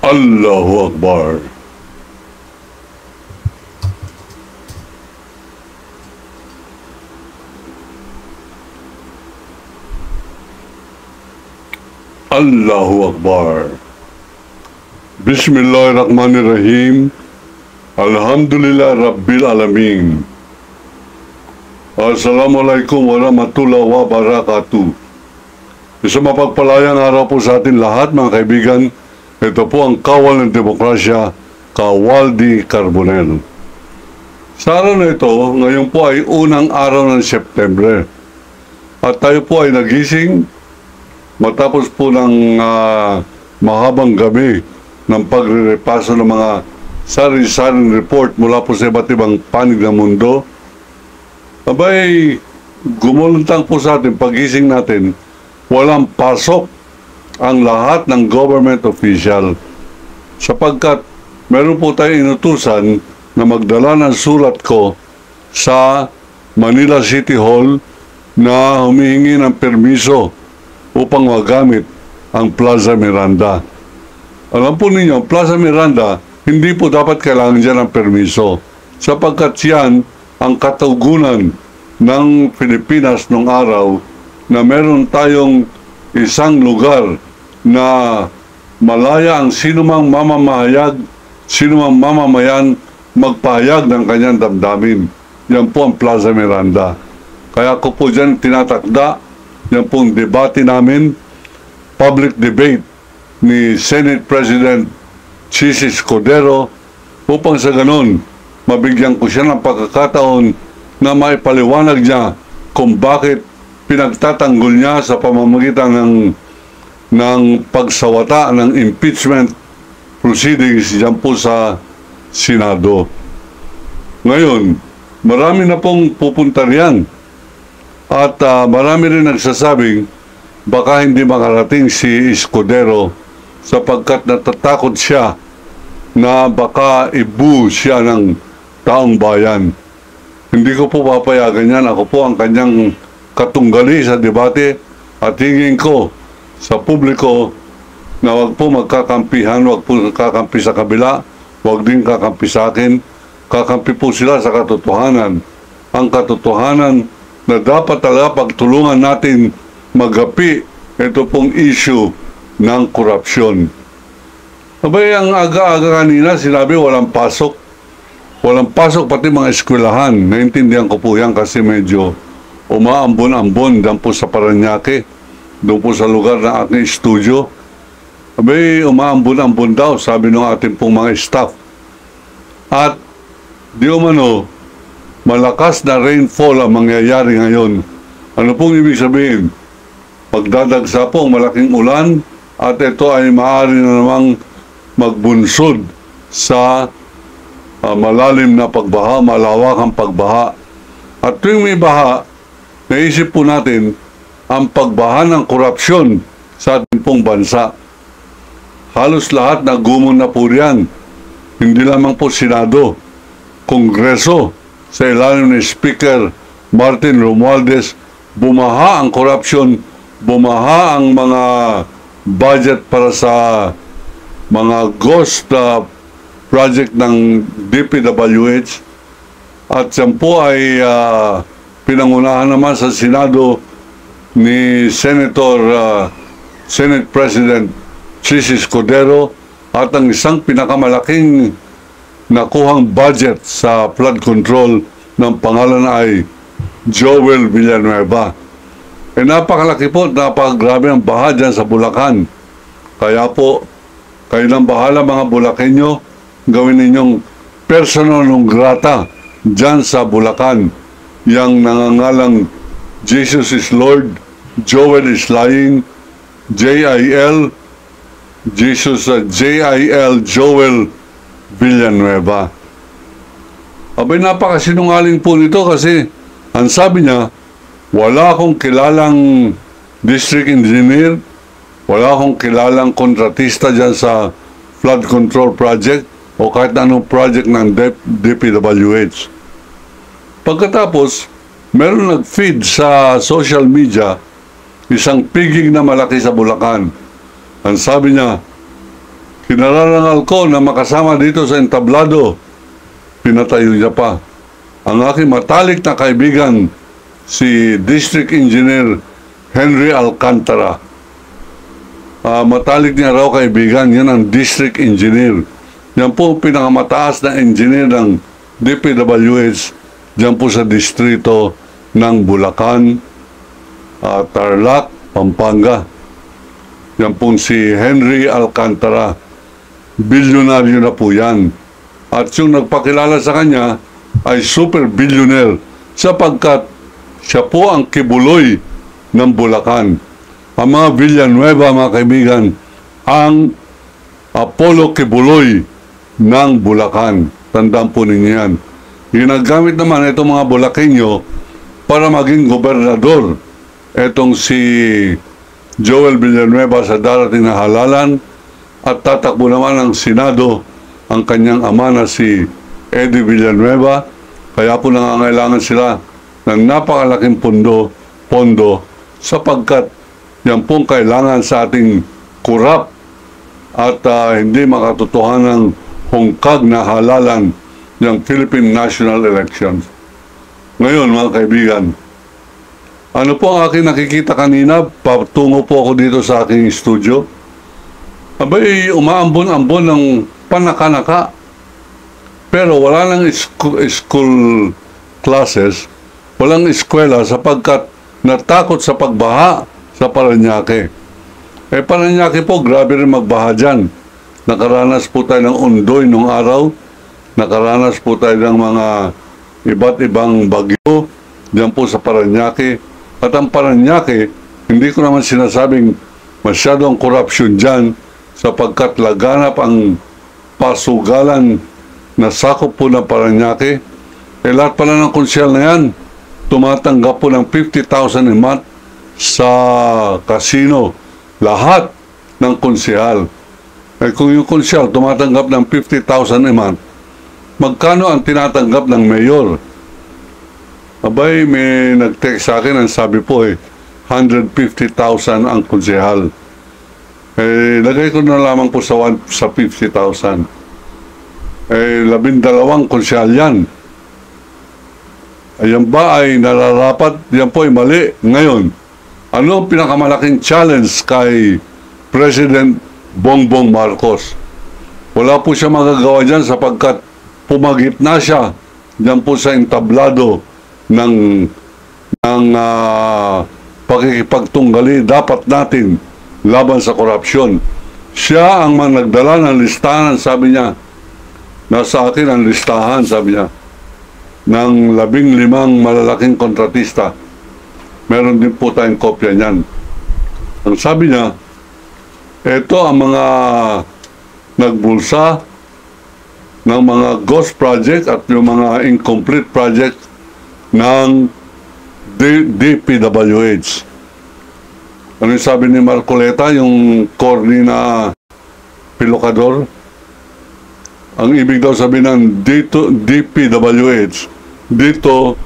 Allahu Akbar. Allahu Akbar. Bismillahirrahmanirrahim. Alhamdulillah Rabbil Alamin. Assalamualaikum warahmatullahi wabarakatuh. Isang mapagpalayang araw po sa atin lahat, mga kaibigan. Ito po ang Kawal ng Demokrasya, Kawaldi Carbonell. Sa araw na ito, ngayon po ay unang araw ng September. At tayo po ay nagising matapos po ng mahabang gabi ng pagre-repaso ng mga sari-saring report mula po sa iba't ibang panig ng mundo. Abay, gumulantang po sa atin, pagising natin, walang pasok ang lahat ng government official sapagkat meron po tayong inutusan na magdala ng sulat ko sa Manila City Hall na humihingi ng permiso upang magamit ang Plaza Miranda. Alam po ninyo, Plaza Miranda, hindi po dapat kailangan dyan ng permiso sapagkat yan ang katugunan ng Pilipinas noong araw na meron tayong isang lugar na malaya ang sinumang mamamahayag, sinumang mamamayan magpahayag ng kanyang damdamin. Yan po ang Plaza Miranda. Kaya ko po dyan tinatakda, yan pong debate namin, public debate ni Senate President Chis Escudero upang sa ganon, mabigyan ko siya ng pagkakataon na maipaliwanag niya kung bakit pinagtatanggol niya sa pamamagitan ng pagsawata ng impeachment proceedings diyan po sa Senado. Ngayon, marami na pong pupunta riyan. At marami rin nagsasabing baka hindi makarating si Escudero sapagkat natatakot siya na baka ibu siya ng taong bayan. Hindi ko po papayagan yan. Ako po ang kanyang katunggali sa debate at hingin ko sa publiko na wag po magkakampihan, wag po kakampi sa kabila, wag din kakampi sa akin. Kakampi po sila sa katotohanan. Ang katotohanan na dapat talaga pagtulungan natin magapi ito pong issue ng korupsyon. Abay, ang aga-aga kanina sinabi walang pasok. Walang pasok pati mga eskwelahan. Naintindihan ko po yan kasi medyo umaambon-ambon dyan po sa Paranaque, doon po sa lugar ng aking studio. Abay, umaambon-ambon daw, sabi ng ating pong mga staff. At di umano, malakas na rainfall ang mangyayari ngayon. Ano pong ibig sabihin? Magdadagsa po ang malaking ulan at ito ay maaari na namang magbunsod sa malalim na pagbaha, malawakang pagbaha. At tuwing may baha, naisip po natin ang pagbaha ng korupsyon sa ating pong bansa. Halos lahat nagumon na po riyan. Hindi lamang po Senado, Kongreso, sa ilalim ni Speaker Martin Romualdez, bumaha ang korupsyon, bumaha ang mga budget para sa mga ghost project ng DPWH at yan po ay pinangunahan naman sa Senado ni Senate President Chis Escudero at ang isang pinakamalaking nakuhang budget sa flood control ng pangalan ay Joel Villanueva. Napakalaki po, napakagrabe ang baha dyan sa Bulacan. Kaya po, kayo nang bahala mga Bulakenyo, gawin ninyong persona non grata dyan sa Bulacan. Yang nangangalang Jesus is Lord, Joel is lying, J.I.L. Joel Villanueva. Abay, napakasinungaling po nito kasi ang sabi niya, wala akong kilalang district engineer, wala akong kilalang kontratista dyan sa flood control project o kahit anong project ng DPWH. Pagkatapos, meron nag-feed sa social media isang piging na malaki sa Bulacan. Ang sabi niya, Kinararangal ko na makasama dito sa entablado. Pinatayo niya pa. Ang aking matalik na kaibigan, si District Engineer Henry Alcantara. Matalik niya raw kaibigan, yan ang District Engineer. Yan po pinakamataas na engineer ng DPWH dyan po sa distrito ng Bulacan, Tarlac, Pampanga. Yan po si Henry Alcantara. Bilyonaryo na po yan. At yung nagpakilala sa kanya ay super billionaire sapagkat siya po ang kibuloy ng Bulacan. Ang mga Villanueva, mga kaibigan, ang Apollo Kibuloy ng Bulacan. Tandaan po ninyo yan. Ginagamit naman itong mga Bulakenyo para maging gobernador. Itong si Joel Villanueva sa darating na halalan at tatakbo naman ng Senado ang kanyang ama na si Eddie Villanueva. Kaya po nangangailangan sila ng napakalaking pondo sapagkat yan pong kailangan sa ating kurap at hindi makatotohanang hungkag na halalan ng Philippine National Elections. Ngayon, mga kaibigan, ano po ang aking nakikita kanina? Patungo po ako dito sa aking studio. Abay, umaambon-ambon ng panaka-naka. Pero wala nang school classes, walang eskwela sapagkat natakot sa pagbaha sa Parañaque. Parañaque po, grabe rin magbaha dyan. Nakaranas po tayo ng undoy nung araw. Nakaranas po tayo ng mga iba't ibang bagyo dyan po sa Parañaque. At ang Parañaque, hindi ko naman sinasabing masyadong korupsyon dyan sapagkat laganap ang pasugalan na sakop po ng Parañaque. Lahat pala ng konsyal na yan, tumatanggap po ng 50,000 a month sa casino. Lahat ng konsyal. Kung yung konsyal tumatanggap ng 50,000 a month, magkano ang tinatanggap ng mayor? Abay, may nag-text sa akin, ang sabi po 150,000 ang konsyal. Lagay ko na lamang po sa 50,000. 12 konsyal yan. Ayan ba ay nararapat? Yan po ay mali. Ngayon, ano ang pinakamalaking challenge kay President Bongbong Marcos? Wala po siya magagawa dyan sapagkat pumagit na siya dyan po sa entablado ng pakikipagtunggali dapat natin laban sa korupsyon. Siya ang nagdala ng listahan, sabi niya. Nasa akin ang listahan, sabi niya, ng 15 malalaking kontratista. Meron din po tayong kopya niyan. Ang sabi niya, ito ang mga nagbulsa ng mga ghost project at yung mga incomplete project ng DPWH. Ano yung sabi ni Marcoleta, yung corny na pilokador? Ang ibig daw sabihin ng DPWH, dito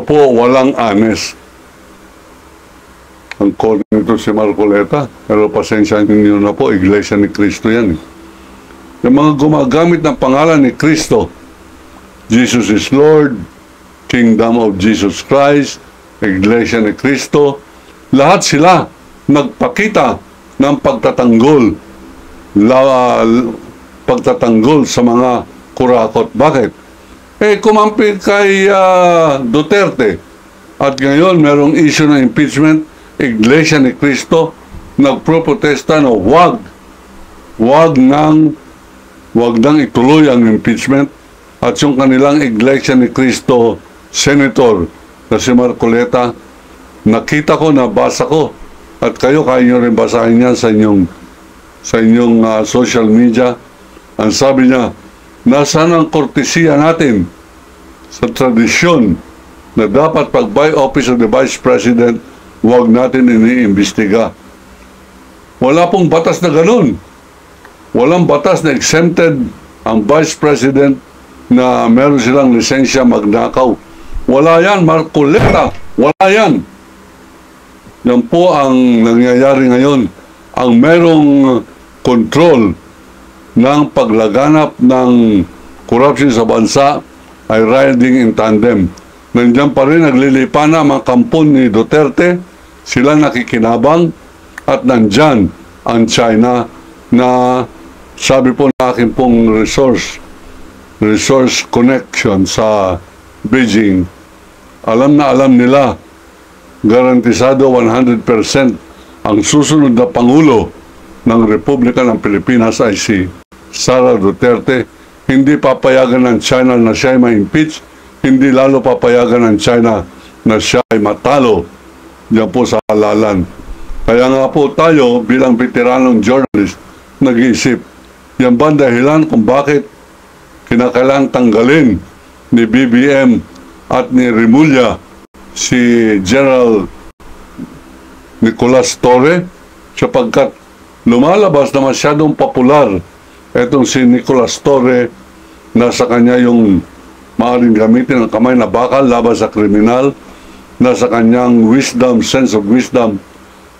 po walang honest. Ang corny nito si Marcoleta, pero pasensya ninyo na po, Iglesia ni Cristo yan. Yung mga gumagamit ng pangalan ni Cristo, Jesus is Lord, Kingdom of Jesus Christ, Iglesia ni Cristo, lahat sila nagpakita ng pagtatanggol sa mga kurakot. Bakit? Kumampi kay Duterte at ngayon merong issue ng impeachment. Iglesia ni Cristo nagproprotesta na wag nang ituloy ang impeachment at yung kanilang Iglesia ni Cristo Senator na si Marcoleta, nakita ko, nabasa ko at kayo nyo rin basahin yan sa inyong social media. Ang sabi niya, nasaan ang kortesiya natin sa tradisyon na dapat pag by office of the Vice President, huwag natin iniimbestiga. Wala pong batas na ganun. Walang batas na exempted ang Vice President na meron silang lisensya magnakaw. Wala yan, Marcoleta. Wala yan. Yan po ang nangyayari ngayon. Ang merong control ng paglaganap ng corruption sa bansa ay riding in tandem. Nandiyan pa rin naglilipa na mga kampon ni Duterte, sila nakikinabang, at nandyan ang China na sabi po na akin pong resource connection sa Beijing. Alam na alam nila, garantisado 100% ang susunod na Pangulo ng Republika ng Pilipinas ay si Sara Duterte. Hindi papayagan ng China na siya ay ma-impeach, hindi lalo papayagan ng China na siya ay matalo diyan po sa halalan. Kaya nga po tayo bilang veteranong journalist, nag-iisip, yan ba dahilan kung bakit kinakailangang tanggalin ni BBM at ni Remulla si General Nicolas Torre, sapagkat lumalabas na masyadong popular etong si Nicolas Torre na sa kanya yung maaaring gamitin ang kamay na bakal laban sa kriminal, na sa kanyang wisdom, sense of wisdom,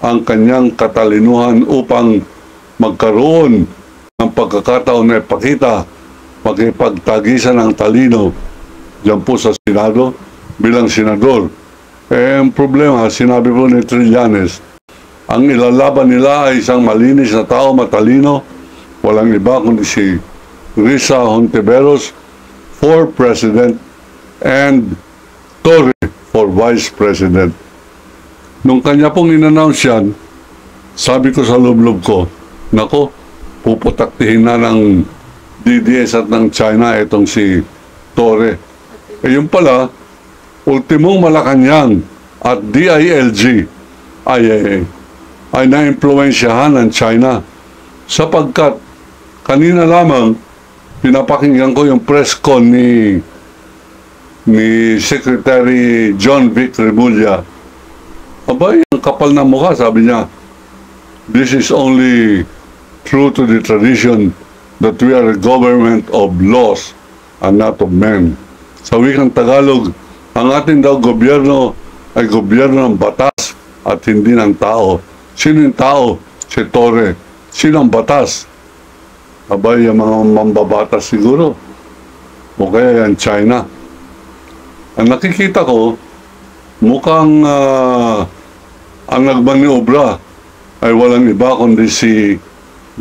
ang kanyang katalinuhan upang magkaroon ng pagkakataon na ipakita, makipagtagisan ng talino dyan po sa Senado bilang senador. Ang problema, sinabi po ni Trillanes, ang ilalaban nila ay isang malinis na tao, matalino, walang iba kundi si Risa Hontiveros for President and Torre for Vice President. Nung kanya pong in-announce yan, sabi ko sa loob-loob ko, nako, puputaktihin na ng DDS at ng China itong si Torre. Yung pala, ultimong Malacanang at DILG ay na-impluensyahan ng China, sapagkat kanina lamang pinapakinggan ko yung press con ni Secretary John Vic Remulla. Abay, ang kapal na mukha, sabi niya, this is only true to the tradition that we are a government of laws and not of men. Sa wikang Tagalog, ang ating daw gobyerno ay gobyerno ng batas at hindi ng tao. Sino yung tao? Si Torre. Sino ang batas? Abay, yung mga mambabatas siguro. O kaya yan, China. Ang nakikita ko, mukhang ang nagmaniobra ay walang iba kundi si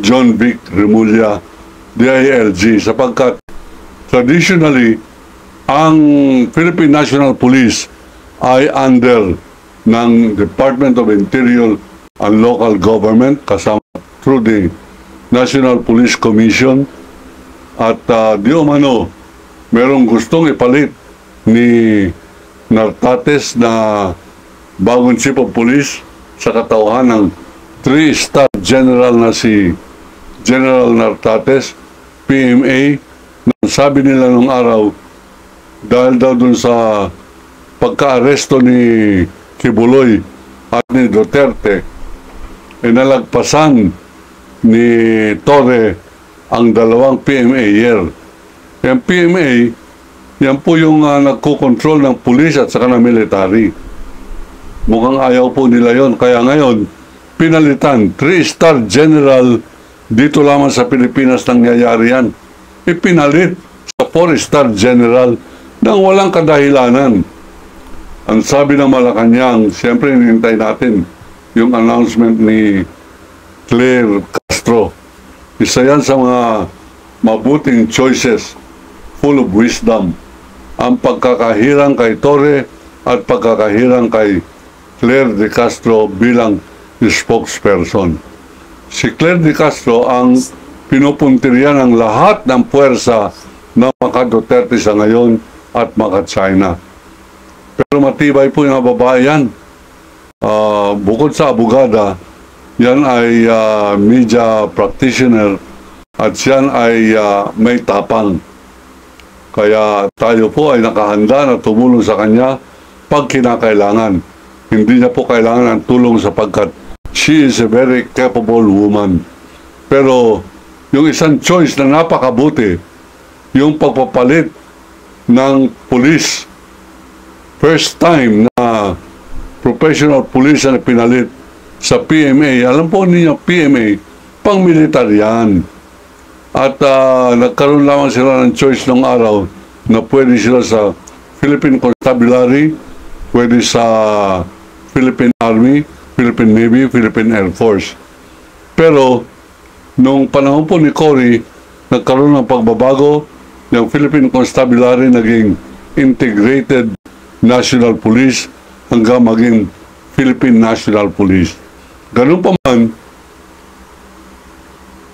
John Vic Remulla, DILG, sapagkat traditionally, ang Philippine National Police ay under ng Department of Interior and Local Government kasama through the National Police Commission, at di umano merong gustong ipalit ni Nartates na bagong chief of police sa katauhan ng 3-star general na si General Nartates, PMA, na sabi nila nung araw, dahil daw dun sa pagka-aresto ni Kibuloy at ni Duterte, nalagpasan ni Torre ang dalawang PMA year. Yung PMA, yan po yung nagkukontrol ng pulis at saka ng military. Mukhang ayaw po nila yon. Kaya ngayon, pinalitan, 3-star general, dito lamang sa Pilipinas nangyayari yan. Ipinalit sa 4-star general nang walang kadahilanan. Ang sabi ng Malacanang, siyempre hinihintay natin yung announcement ni Claire Castro. Isa yan sa mga mabuting choices, full of wisdom. Ang pagkakahirang kay Torre at pagkakahirang kay Claire de Castro bilang spokesperson. Si Claire de Castro ang pinupuntirya ng lahat ng puwersa ng mga Duterte sa ngayon at mga China. Pero matibay po yung babae yan. Bukod sa abogada, yan ay media practitioner at yan ay may tapang. Kaya tayo po ay nakahanda na tumulong sa kanya pag kinakailangan. Hindi niya po kailangan ng tulong sapagkat she is a very capable woman. Pero yung isang choice na napakabuti, yung pagpapalit ng police, first time na professional police na pinalit sa PMA. Alam po ninyo, PMA, pang militar yan. At nagkaroon lamang sila ng choice nung araw na pwede sila sa Philippine Constabulary, pwede sa Philippine Army, Philippine Navy, Philippine Air Force. Pero, nung panahon po ni Cory, nagkaroon ng pagbabago, yung Philippine Constabulary naging Integrated National Police hanggang maging Philippine National Police. Ganun pa man,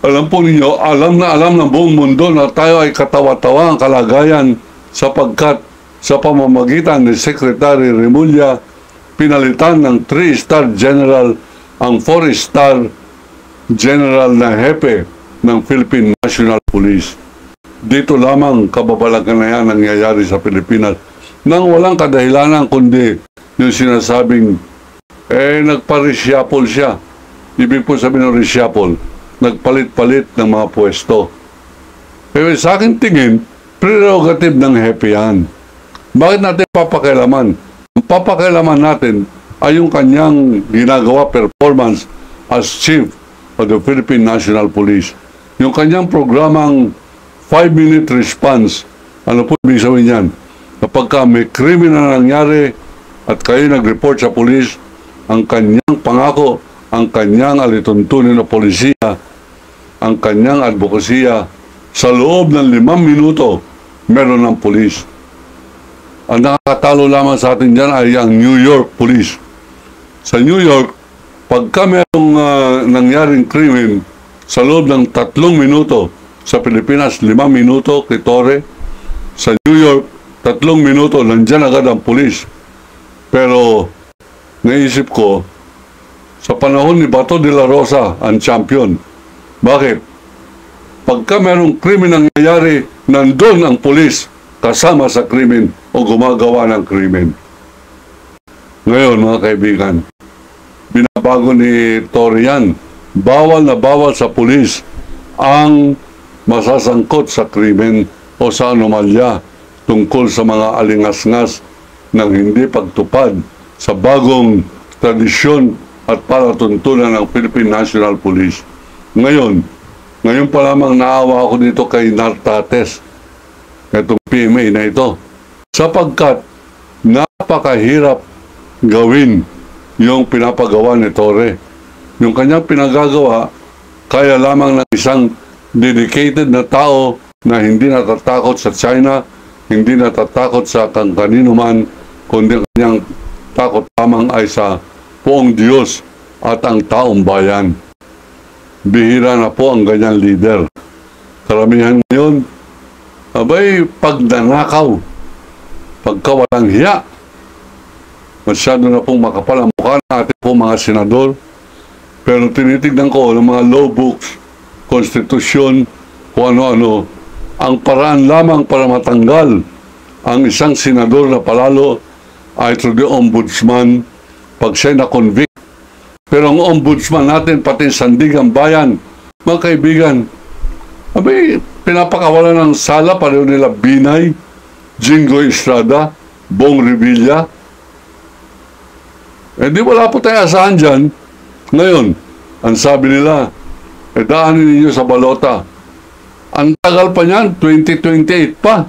alam po ninyo, alam ng buong mundo na tayo ay katawa-tawa ang kalagayan sapagkat sa pamamagitan ni Secretary Remulla, pinalitan ng 3-star general ang 4-star general na hepe ng Philippine National Police. Dito lamang kababalagan na yan nangyayari sa Pilipinas nang walang kadahilanan kundi yung sinasabing nagpa-reshuffle siya. Ibig po sabihin ng reshuffle, nagpalit-palit ng mga pwesto. Pero sa akin tingin, prerogative ng hepe yan. Bakit natin papakialaman? Ang papakialaman natin ay yung kanyang ginagawa performance as Chief of the Philippine National Police. Yung kanyang programang 5-minute response. Ano po ibig sabihin yan? Kapag may krimen na nangyari at kayo nag-report sa police, ang kanyang pangako, ang kanyang alituntunin na polisiya, ang kanyang advokasya, sa loob ng 5 minuto, meron ng police. Ang nakakatalo lamang sa atin dyan ay ang New York Police. Sa New York, pagka merong nangyaring krimen, sa loob ng 3 minuto, sa Pilipinas, 5 minuto, kitore, sa New York, 3 minuto, nandyan agad ang police. Pero, naisip ko, sa panahon ni Bato de la Rosa, ang champion. Bakit? Pagka merong krimen nangyayari, nandun ang pulis kasama sa krimen o gumagawa ng krimen. Ngayon, mga kaibigan, binabago ni Torian, bawal na bawal sa pulis ang masasangkot sa krimen o sa anomalya tungkol sa mga alingas-ngas ng hindi pagtupad sa bagong tradisyon at palatuntunan ng Philippine National Police. Ngayon pa lamang naawa ako dito kay Nartates, itong PMA na ito, sapagkat napakahirap gawin yung pinapagawa ni Torre. Yung kanyang pinagagawa, kaya lamang ng isang dedicated na tao na hindi natatakot sa China, hindi natatakot sa kanino man, kundi kanyang takot lamang ay sa poong Diyos at ang taong bayan. Bihira na po ang ganyang leader. Karamihan ngayon, abay, pagnanakaw, pagkawalang hiya, masyado na pong makapal ang mukha ng ating pong mga senador. Pero tinitignan ko ng mga law books, konstitusyon, kung ano-ano, ang paraan lamang para matanggal ang isang senador na palalo ay through the ombudsman pag siya na-convict. Pero ang ombudsman natin, pati sandigang bayan, mga kaibigan, abay, pinapakawalan ng sala, pareho nila Binay, Jingo Estrada, Bong Revilla. Di wala po tayo asahan dyan. Ngayon, ang sabi nila, daanin ninyo sa balota. Ang tagal pa niyan, 2028 pa.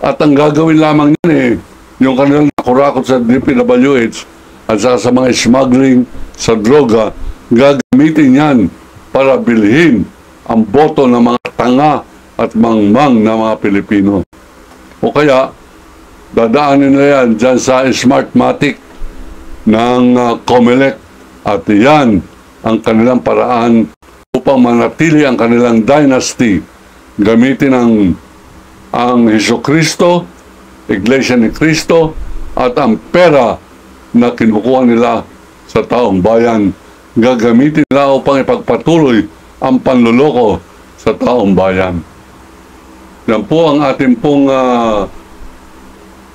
At ang gagawin lamang yan yung kanilang nakurakot sa DPWH at sa mga smuggling sa droga, gagamitin yan para bilhin ang boto ng mga tanga at mangmang na mga Pilipino. O kaya, dadaanin nila yan dyan sa Smartmatic ng COMELEC at yan ang kanilang paraan upang manatili ang kanilang dynasty. Gamitin ang Jesucristo, Iglesia ni Cristo, at ang pera na kinukuha nila sa taong bayan, gagamitin nila upang ipagpatuloy ang panluloko sa taong bayan. Yan po ang ating pong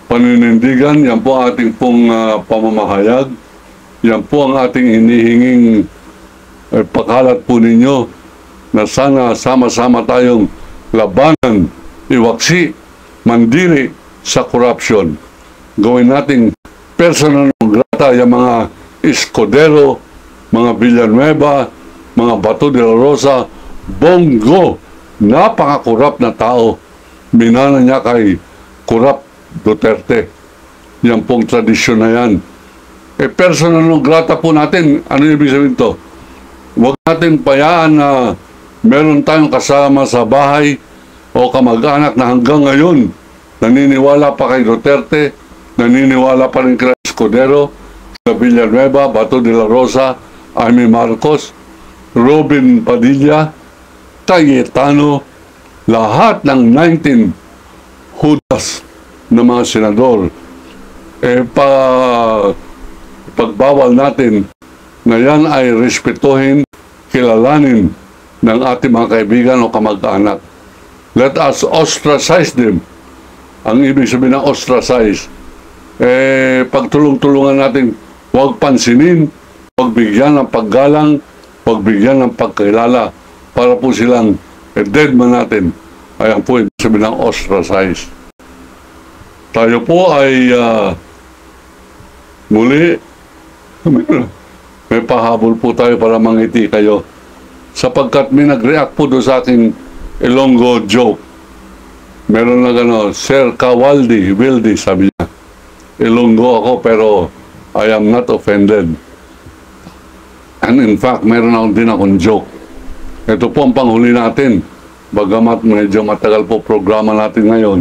paninindigan, yan po ang ating pong pamamahayag, yan po ang ating hinihinging pagkalat po ninyo na sana sama-sama tayong labanan, iwaksi, mandiri sa corruption. Gawin nating persona non grata yung mga Escudero, mga Villanueva, mga Bato de la Rosa, Bongo, napaka-kurap na tao. Minana niya kay kurap Duterte. Yan pong tradisyon na yan. Personal non grata po natin. Ano ibig sabihin to? Huwag natin payaan na meron tayong kasama sa bahay o kamag-anak na hanggang ngayon naniniwala pa kay Duterte, naniniwala pa rin kay Escudero, Villanueva, Bato de la Rosa, Amy Marcos, Robin Padilla, Cayetano, lahat ng 19 hudas ng mga senador. Pagbawal natin na yan ay respetuhin, kilalanin ng ating mga kaibigan o kamag-anak. Let us ostracize them. Ang ibig sabihin ng ostracize, pagtulong-tulungan natin, huwag pansinin, huwag bigyan ng paggalang, huwag bigyan ng pagkilala para po silang dead man natin. Ayan po ibig sabihin ng ostracize. Tayo po ay muli may pahabol po tayo para mangiti kayo sapagkat may nag-react po doon sa aking Ilonggo joke. Meron na gano'n, Sir Kawaldi, Wildy, sabi niya. Ilonggo ako pero I am not offended. And in fact, meron ako din akong joke. Ito po ang panghuli natin. Bagamat medyo matagal po programa natin ngayon,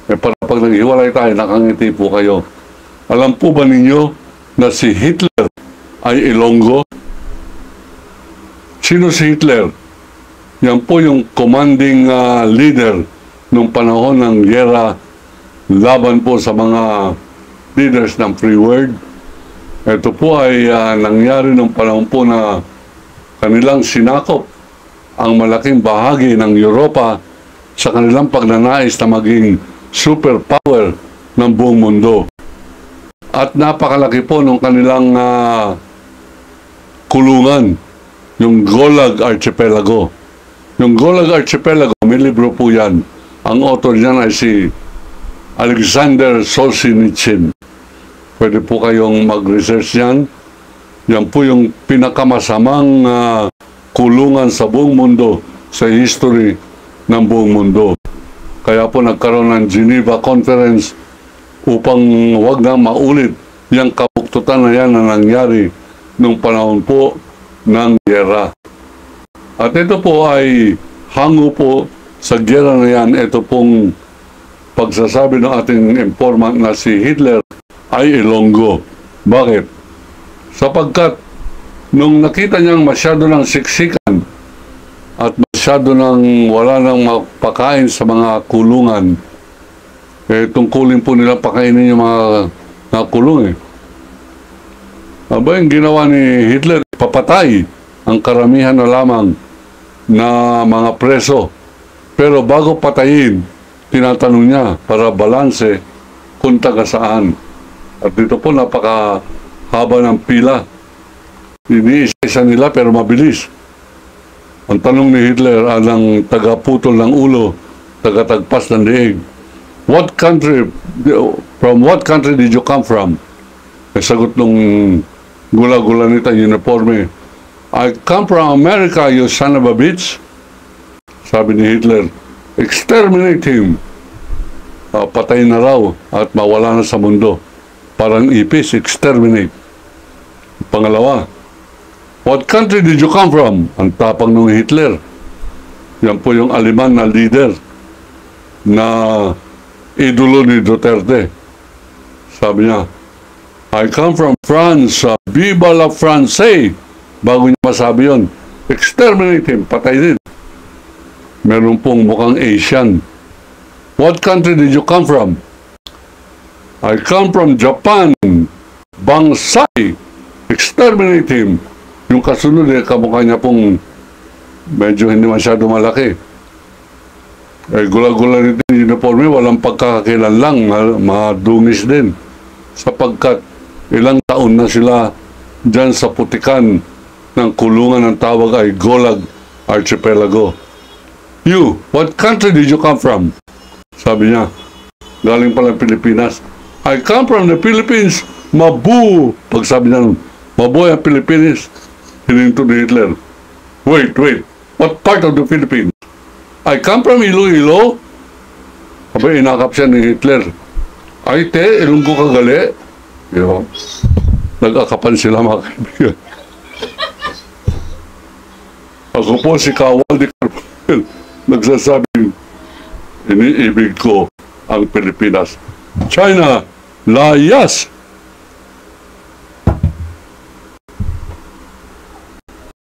para pag naghiwalay tayo, nakangiti po kayo. Alam po ba ninyo na si Hitler ay Ilonggo? Sino si Hitler? Yan po yung commanding leader nung panahon ng giyera laban po sa mga leaders ng Free World. Ito po ay nangyari nung panahon po na kanilang sinakop ang malaking bahagi ng Europa sa kanilang pagnanais na maging superpower ng buong mundo. At napakalaki po nung kanilang kulungan, yung Golag Archipelago. Yung Golag Archipelago, may libro po yan. Ang author niyan ay si Alexander Solzhenitsyn. Pwede po kayong mag-research yan. Yan po yung pinakamasamang kulungan sa buong mundo, sa history ng buong mundo. Kaya po nagkaroon ng Geneva Conference upang wag na maulit yung kabuktutan na yan na nangyari nung panahon po ng giyera. At ito po ay hango po sa giyera na yan, ito pong pagsasabi ng ating informant na si Hitler ay Ilonggo. Bakit? Sapagkat nung nakita niyang masyado ng siksikan at masyado ng wala nang mapakain sa mga kulungan, tungkulin po nila pakainin yung mga kulong. Aba, yung ginawa ni Hitler, papatay ang karamihan na lamang na mga preso. Pero bago patayin, tinatanong niya para balanse kung taga saan. At dito po napakahaba ng pila. Iniisa-isa nila pero mabilis. Ang tanong ni Hitler ang taga-putol ng ulo, taga-tagpas ng leeg. From what country did you come from? Sagot nung gula-gula nito, uniforme. I come from America, you son of a bitch. Sabi ni Hitler, exterminate him. Patay na raw at mawala na sa mundo. Parang ipis, exterminate. Pangalawa, what country did you come from? Ang tapang ng Hitler. Yan po yung Aleman na leader na idolo ni Duterte. Sabi niya, I come from France, Viva la France. Bago niya masabi yun, exterminate him, patay din. Meron pong mukhang Asian. What country did you come from? I come from Japan, Bangsai, exterminate him. Yung kasunod kamukha niya pong medyo hindi masyado malaki. Gula-gula nito yung uniforme, walang pagkakakilan lang, madungis din. Sapagkat ilang taon na sila dyan sa putikan ng kulungan ng tawag ay Golag Archipelago. You, what country did you come from? Sabi niya, galing pala Pilipinas. I come from the Philippines, Mabu. Pag sabi niya, Mabu ang Pilipinas, hininto ni Hitler. Wait. What part of the Philippines? I come from Iloilo. Sabi, inakap siya ni Hitler. Ay, te, Ilonggo ka gali. Nag-akapan sila, mga kaibigan. Ako po si Kawal de Carbonell. Nagsasabing, iniibig ko ang Pilipinas. China, layas!